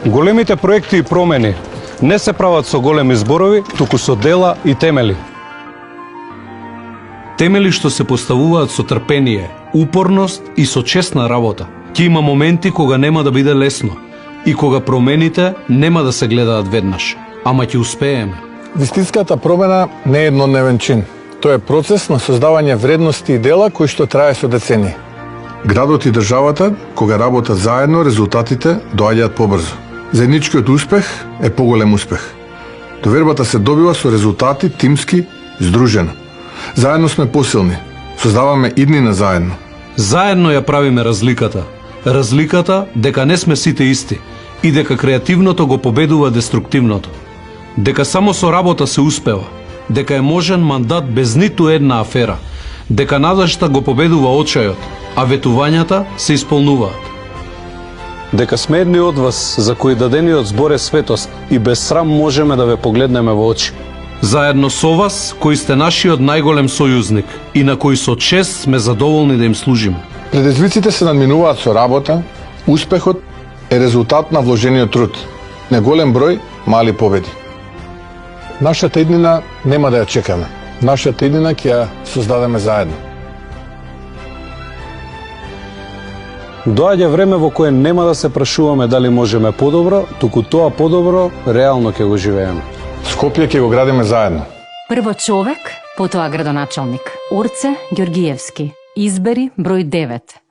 Големите проекти и промени не се прават со големи зборови, туку со дела и темели. Темели што се поставуваат со трпение, упорност и со честна работа. Ќе има моменти кога нема да биде лесно и кога промените нема да се гледаат веднаш, ама ќе успееме. Вистинската промена не е еднодневен чин. Тоа е процес на создавање вредности и дела кои што трае со децении. Градот и државата, кога работат заедно, резултатите доаѓаат побрзо. Заедничкиот успех е поголем успех. Довербата се добива со резултати тимски, здружено. Заедно сме посилни. Создаваме иднина заедно. Заедно ја правиме разликата. Разликата дека не сме сите исти и дека креативното го победува деструктивното. Дека само со работа се успева. Дека е можен мандат без ниту една афера. Дека надежта го победува очајот, а ветувањата се исполнуваат. Дека сме едни од вас за кои дадениот збор е светост и без срам можеме да ве погледнеме во очи. Заедно со вас, кои сте нашиот најголем сојузник и на кои со чест сме задоволни да им служиме. Предизвиците се надминуваат со работа, успехот е резултат на вложениот труд, не голем број мали победи. Нашата иднина нема да ја чекаме. Нашата иднина ќе ја создадеме заедно. Доаѓа време во кое нема да се прашуваме дали можеме подобро, туку тоа подобро реално ќе го живееме. Скопје ќе го градиме заедно. Прво човек, потоа градоначалник. Орце Ѓоргиевски. Избери број 9.